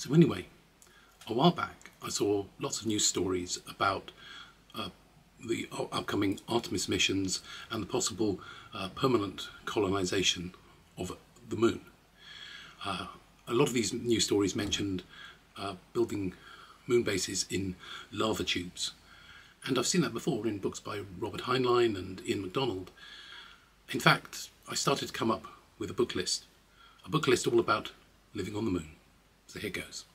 So anyway, a while back I saw lots of news stories about the upcoming Artemis missions and the possible permanent colonisation of the moon. A lot of these news stories mentioned building moon bases in lava tubes. And I've seen that before in books by Robert Heinlein and Ian McDonald. In fact, I started to come up with a book list all about living on the moon. So here goes.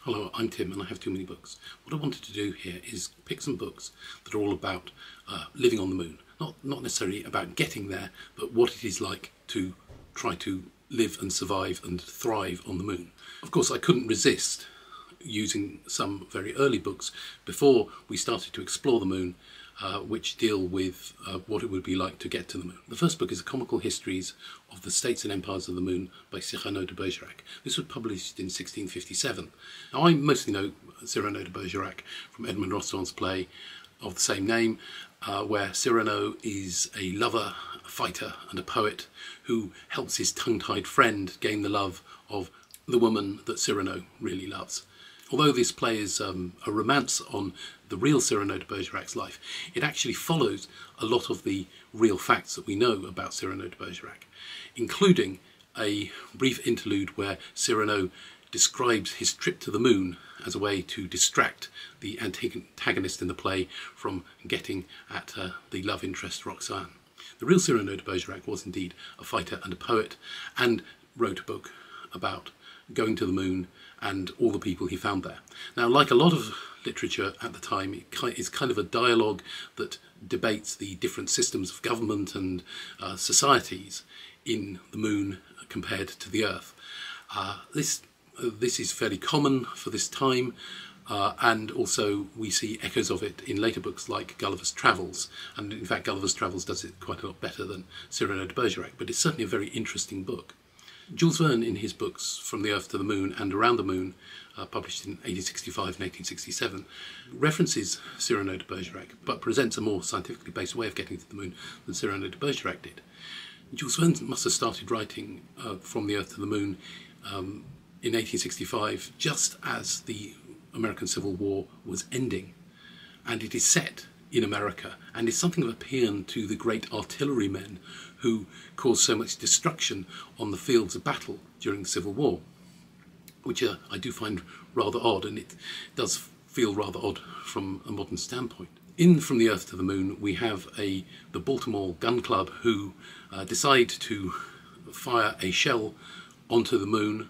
Hello, I'm Tim and I have too many books. What I wanted to do here is pick some books that are all about living on the moon. Not necessarily about getting there, but what it is like to try to live and survive and thrive on the moon. Of course, I couldn't resist using some very early books before we started to explore the moon, which deal with what it would be like to get to the moon. The first book is Comical Histories of the States and Empires of the Moon by Cyrano de Bergerac. This was published in 1657. Now, I mostly know Cyrano de Bergerac from Edmond Rostand's play of the same name, where Cyrano is a lover, a fighter and a poet who helps his tongue-tied friend gain the love of the woman that Cyrano really loves. Although this play is a romance on the real Cyrano de Bergerac's life, it actually follows a lot of the real facts that we know about Cyrano de Bergerac, including a brief interlude where Cyrano describes his trip to the moon as a way to distract the antagonist in the play from getting at the love interest Roxane. The real Cyrano de Bergerac was indeed a fighter and a poet, and wrote a book about going to the moon and all the people he found there. Now, like a lot of literature at the time, it is kind of a dialogue that debates the different systems of government and societies in the moon compared to the Earth. This is fairly common for this time, and also we see echoes of it in later books like Gulliver's Travels, and in fact Gulliver's Travels does it quite a lot better than Cyrano de Bergerac, but it's certainly a very interesting book. Jules Verne, in his books From the Earth to the Moon and Around the Moon, published in 1865 and 1867, references Cyrano de Bergerac, but presents a more scientifically based way of getting to the moon than Cyrano de Bergerac did. Jules Verne must have started writing From the Earth to the Moon in 1865, just as the American Civil War was ending, and it is set in America, and is something of a paean to the great artillerymen who caused so much destruction on the fields of battle during the Civil War, which I do find rather odd, and it does feel rather odd from a modern standpoint. In From the Earth to the Moon, we have the Baltimore Gun Club who decide to fire a shell onto the moon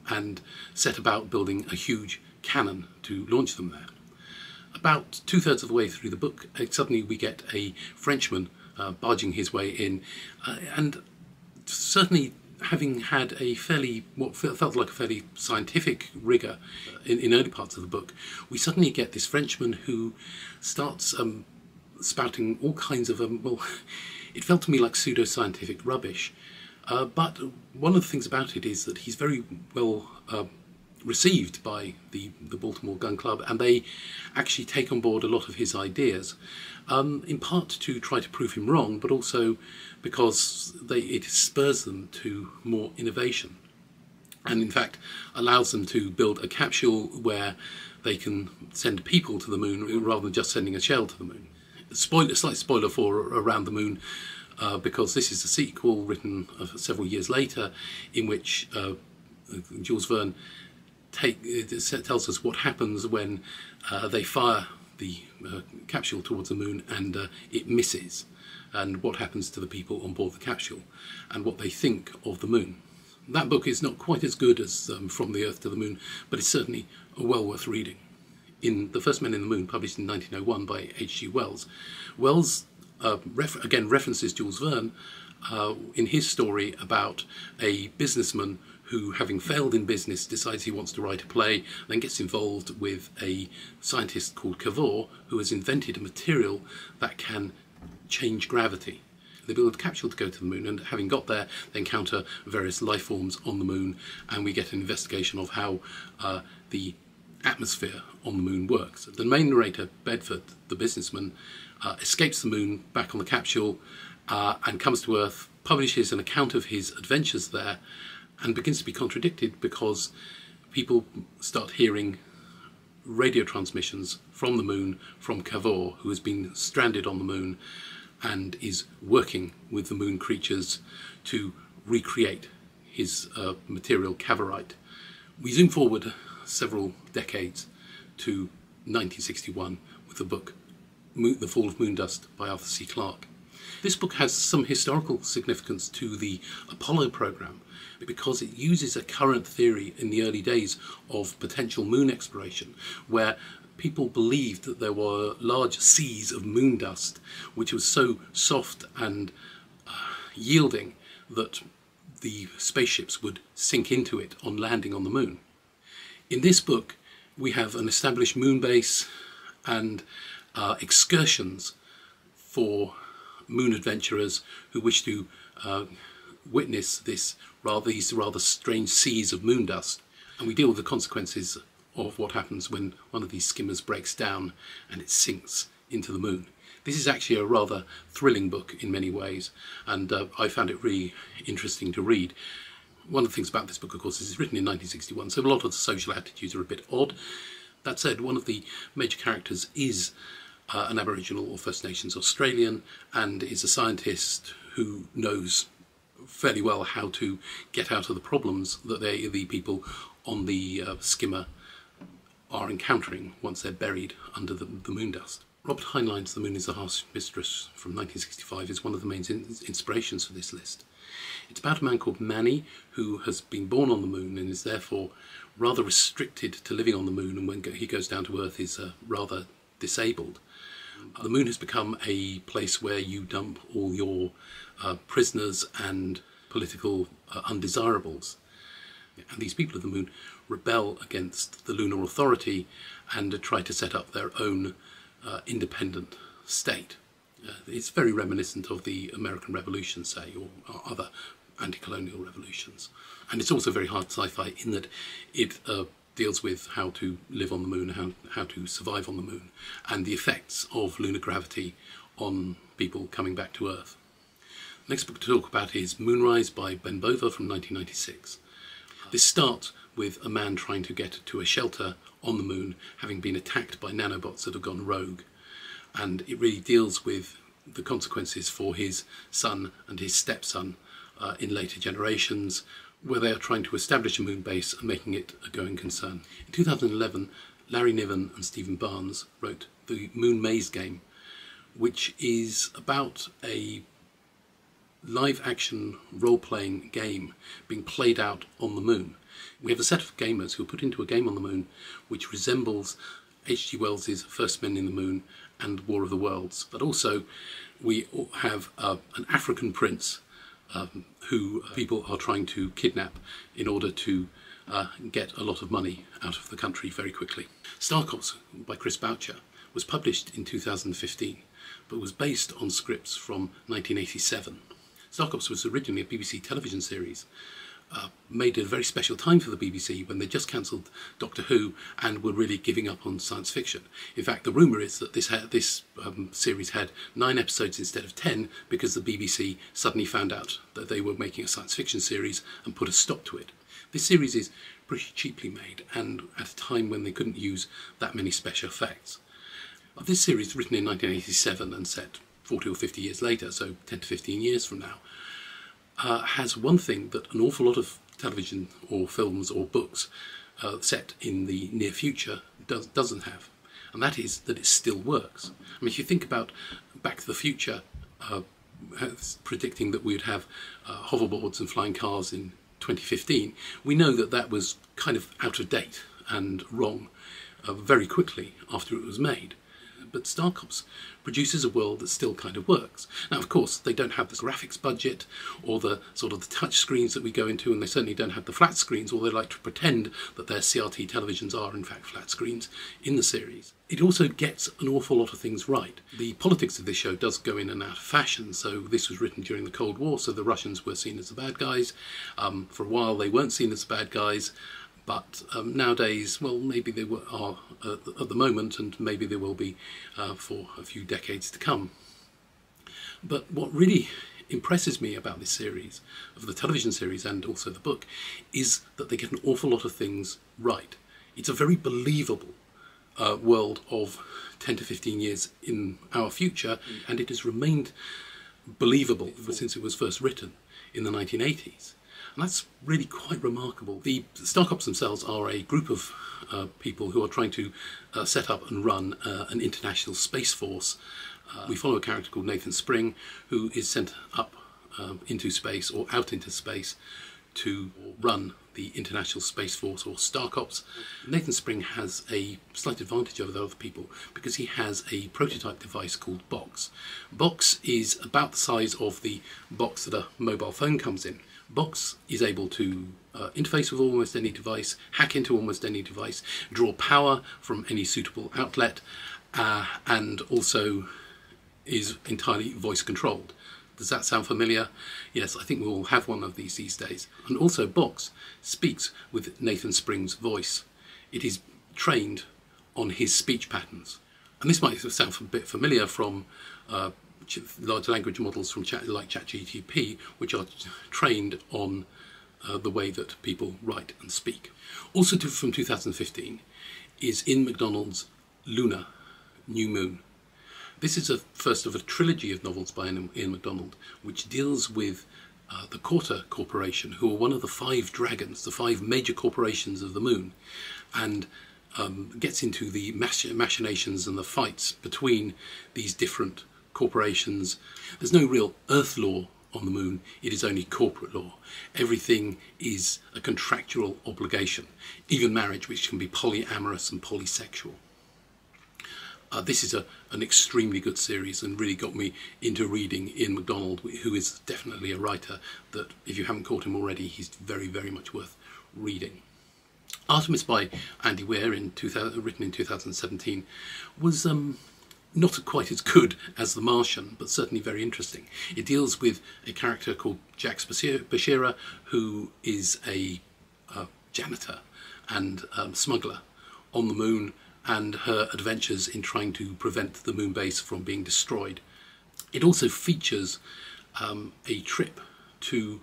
and set about building a huge cannon to launch them there. About two-thirds of the way through the book, suddenly we get a Frenchman barging his way in, and certainly having had what felt like a fairly scientific rigour in early parts of the book, we suddenly get this Frenchman who starts spouting all kinds of, well, it felt to me like pseudo-scientific rubbish. But one of the things about it is that he's very well received by the Baltimore Gun Club, and they actually take on board a lot of his ideas, in part to try to prove him wrong, but also because it spurs them to more innovation, and in fact allows them to build a capsule where they can send people to the moon rather than just sending a shell to the moon. Slight spoiler for Around the Moon, because this is a sequel written several years later, in which Jules Verne tells us what happens when they fire the capsule towards the moon and it misses, and what happens to the people on board the capsule and what they think of the moon. That book is not quite as good as From the Earth to the Moon, but it's certainly well worth reading. In The First Men in the Moon, published in 1901 by H.G. Wells, Wells again references Jules Verne in his story about a businessman who, having failed in business, decides he wants to write a play, then gets involved with a scientist called Cavour, who has invented a material that can change gravity. They build a capsule to go to the moon, and having got there, they encounter various life forms on the moon, and we get an investigation of how the atmosphere on the moon works. The main narrator, Bedford, the businessman, escapes the moon back on the capsule and comes to Earth, publishes an account of his adventures there, and begins to be contradicted because people start hearing radio transmissions from the moon from Cavour, who has been stranded on the moon and is working with the moon creatures to recreate his material Cavorite. We zoom forward several decades to 1961 with the book The Fall of Moondust by Arthur C. Clarke. This book has some historical significance to the Apollo program because it uses a current theory in the early days of potential moon exploration, where people believed that there were large seas of moon dust which was so soft and yielding that the spaceships would sink into it on landing on the moon. In this book we have an established moon base and excursions for moon adventurers who wish to witness these rather strange seas of moon dust, and we deal with the consequences of what happens when one of these skimmers breaks down and it sinks into the moon. This is actually a rather thrilling book in many ways, and I found it really interesting to read. One of the things about this book, of course, is it's written in 1961, so a lot of the social attitudes are a bit odd. That said, one of the major characters is an Aboriginal or First Nations Australian, and is a scientist who knows fairly well how to get out of the problems that the people on the skimmer are encountering once they're buried under the moon dust. Robert Heinlein's The Moon is the Harsh Mistress from 1965 is one of the main inspirations for this list. It's about a man called Manny who has been born on the moon and is therefore rather restricted to living on the moon, and when he goes down to Earth is rather disabled. The moon has become a place where you dump all your prisoners and political undesirables. And these people of the moon rebel against the lunar authority and try to set up their own independent state. It's very reminiscent of the American Revolution, say, or other anti-colonial revolutions. And it's also very hard sci-fi in that it deals with how to live on the moon, how to survive on the moon, and the effects of lunar gravity on people coming back to Earth. The next book to talk about is Moonrise by Bova from 1996. This starts with a man trying to get to a shelter on the moon, having been attacked by nanobots that have gone rogue. And it really deals with the consequences for his son and his stepson in later generations, where they are trying to establish a moon base and making it a going concern. In 2011, Larry Niven and Stephen Barnes wrote The Moon Maze Game, which is about a live-action role-playing game being played out on the moon. We have a set of gamers who are put into a game on the moon which resembles H.G. Wells's First Men in the Moon and War of the Worlds, but also we have an African prince who people are trying to kidnap in order to get a lot of money out of the country very quickly. Star Cops by Chris Boucher was published in 2015, but was based on scripts from 1987. Star Cops was originally a BBC television series, made at a very special time for the BBC when they just cancelled Doctor Who and were really giving up on science fiction. In fact, the rumour is that this series had 9 episodes instead of 10 because the BBC suddenly found out that they were making a science fiction series and put a stop to it. This series is pretty cheaply made, and at a time when they couldn't use that many special effects. This series, written in 1987 and set 40 or 50 years later, so 10 to 15 years from now, has one thing that an awful lot of television or films or books set in the near future doesn't have, and that is that it still works. I mean, if you think about Back to the Future predicting that we would have hoverboards and flying cars in 2015, we know that that was kind of out of date and wrong very quickly after it was made. But Star Cops produces a world that still kind of works. Now, of course, they don't have the graphics budget or the sort of the touch screens that we go into, and they certainly don't have the flat screens, although they like to pretend that their CRT televisions are in fact flat screens in the series. It also gets an awful lot of things right. The politics of this show does go in and out of fashion, so this was written during the Cold War, so the Russians were seen as the bad guys. For a while they weren't seen as the bad guys, but nowadays, well, maybe they are at the moment, and maybe they will be for a few decades to come. But what really impresses me about this series, of the television series and also the book, is that they get an awful lot of things right. It's a very believable world of 10 to 15 years in our future, and it has remained believable since it was first written in the 1980s. And that's really quite remarkable. The Starcops themselves are a group of people who are trying to set up and run an international space force. We follow a character called Nathan Spring, who is sent up into space, or out into space, to run the International Space Force, or Starcops. Nathan Spring has a slight advantage over the other people because he has a prototype device called Box. Box is about the size of the box that a mobile phone comes in. Box is able to interface with almost any device, hack into almost any device, draw power from any suitable outlet, and also is entirely voice controlled. Does that sound familiar? Yes, I think we all have one of these days. And also Box speaks with Nathan Spring's voice. It is trained on his speech patterns. And this might sound a bit familiar from large language models from like ChatGPT, which are trained on the way that people write and speak. Also from 2015 is in McDonald's Luna, New Moon. This is a first of a trilogy of novels by Ian McDonald, which deals with the Corta Corporation, who are one of the 5 dragons, the 5 major corporations of the moon, and gets into the machinations and the fights between these different corporations. There's no real earth law on the moon, it is only corporate law. Everything is a contractual obligation, even marriage, which can be polyamorous and polysexual. This is an extremely good series and really got me into reading Ian McDonald, who is definitely a writer that, if you haven't caught him already, he's very, very much worth reading. Artemis by Andy Weir, written in 2017, was not quite as good as The Martian, but certainly very interesting. It deals with a character called Jax Bashira, who is a janitor and smuggler on the moon, and her adventures in trying to prevent the moon base from being destroyed. It also features a trip to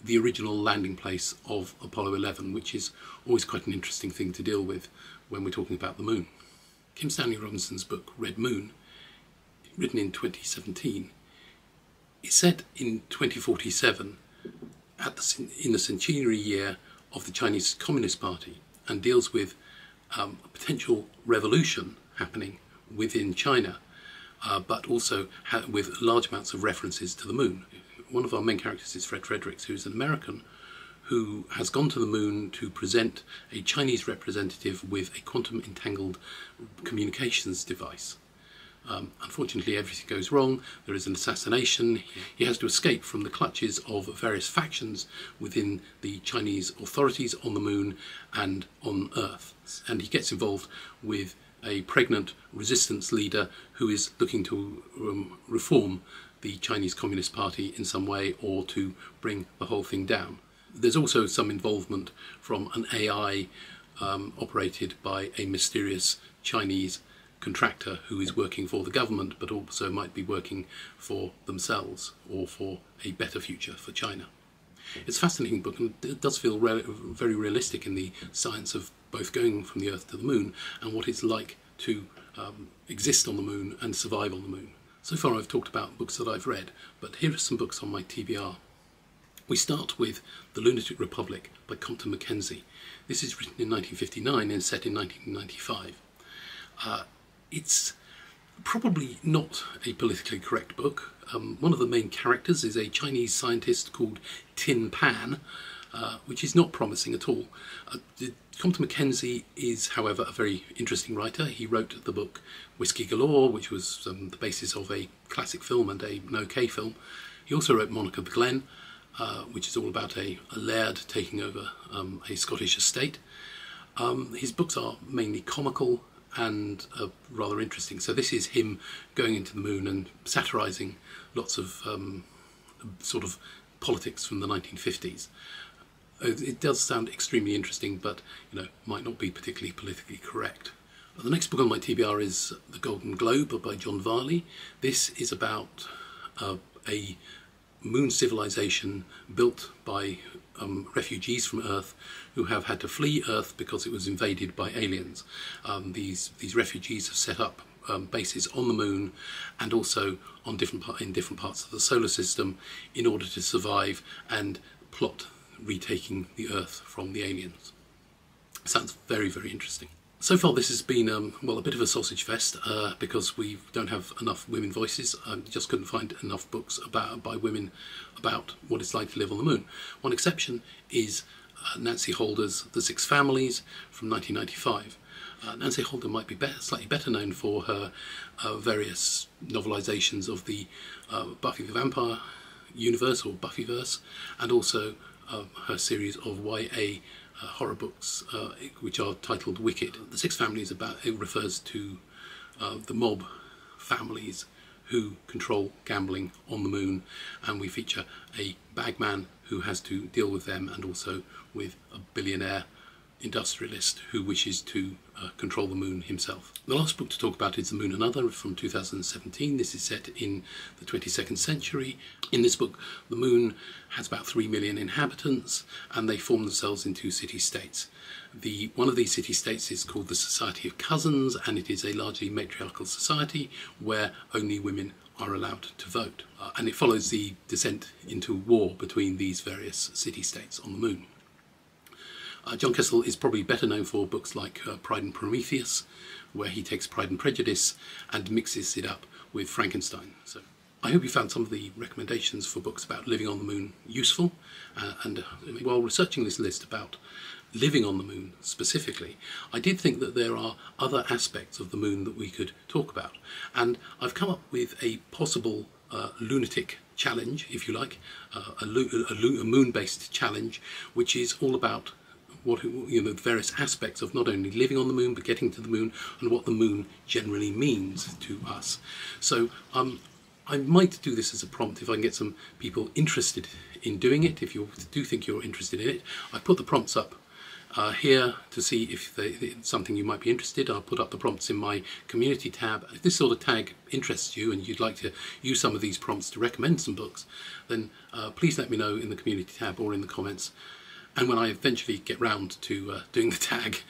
the original landing place of Apollo 11, which is always quite an interesting thing to deal with when we're talking about the moon. Kim Stanley Robinson's book Red Moon, written in 2017, is set in 2047 in the centenary year of the Chinese Communist Party, and deals with a potential revolution happening within China, but also with large amounts of references to the moon. One of our main characters is Fred Fredericks, who's an American who has gone to the moon to present a Chinese representative with a quantum entangled communications device. Unfortunately, everything goes wrong. There is an assassination. He has to escape from the clutches of various factions within the Chinese authorities on the moon and on Earth. And he gets involved with a pregnant resistance leader who is looking to reform the Chinese Communist Party in some way, or to bring the whole thing down. There's also some involvement from an AI operated by a mysterious Chinese contractor who is working for the government, but also might be working for themselves or for a better future for China. It's a fascinating book, and it does feel very realistic in the science of both going from the Earth to the moon and what it's like to exist on the moon and survive on the moon. So far I've talked about books that I've read, but here are some books on my TBR. We start with The Lunatic Republic by Compton Mackenzie. This is written in 1959 and set in 1995. It's probably not a politically correct book. One of the main characters is a Chinese scientist called Tin Pan, which is not promising at all. Compton Mackenzie is, however, a very interesting writer. He wrote the book Whiskey Galore, which was the basis of a classic film and an OK film. He also wrote Monarch of the Glen, which is all about a laird taking over a Scottish estate. His books are mainly comical and rather interesting. So this is him going into the moon and satirising lots of sort of politics from the 1950s. It does sound extremely interesting, but might not be particularly politically correct. The next book on my TBR is The Golden Globe by John Varley. This is about a moon civilization built by refugees from Earth who have had to flee Earth because it was invaded by aliens. These refugees have set up bases on the moon and also on in different parts of the solar system in order to survive and plot retaking the Earth from the aliens. Sounds very, very interesting. So far this has been, well, a bit of a sausage fest because we don't have enough women voices. I just couldn't find enough books by women about what it's like to live on the moon. One exception is Nancy Holder's The Six Families from 1995. Nancy Holder might be slightly better known for her various novelisations of the Buffy the Vampire universe, or Buffyverse, and also her series of YA horror books which are titled Wicked. The Six Families it refers to the mob families who control gambling on the moon, and we feature a bagman who has to deal with them and also with a billionaire industrialist who wishes to control the moon himself. The last book to talk about is The Moon and Other from 2017. This is set in the 22nd century. In this book, the moon has about 3 million inhabitants and they form themselves into city-states. One of these city-states is called the Society of Cousins, and it is a largely matriarchal society where only women are allowed to vote. And it follows the descent into war between these various city-states on the moon. John Kessel is probably better known for books like Pride and Prometheus, where he takes Pride and Prejudice and mixes it up with Frankenstein. So I hope you found some of the recommendations for books about living on the moon useful, and while researching this list about living on the moon specifically, I did think that there are other aspects of the moon that we could talk about, and I've come up with a possible lunatic challenge, if you like, a moon-based challenge, which is all about the various aspects of not only living on the moon but getting to the moon, and what the moon generally means to us. So I might do this as a prompt if I can get some people interested in doing it. If you do think you're interested in it, I put the prompts up here to see if it's something you might be interested. I'll put up the prompts in my community tab. If this sort of tag interests you and you'd like to use some of these prompts to recommend some books, then please let me know in the community tab or in the comments. And when I eventually get round to doing the tag,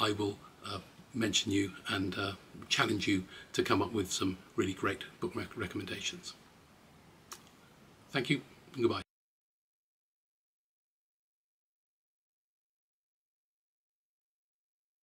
I will mention you and challenge you to come up with some really great book recommendations. Thank you and goodbye.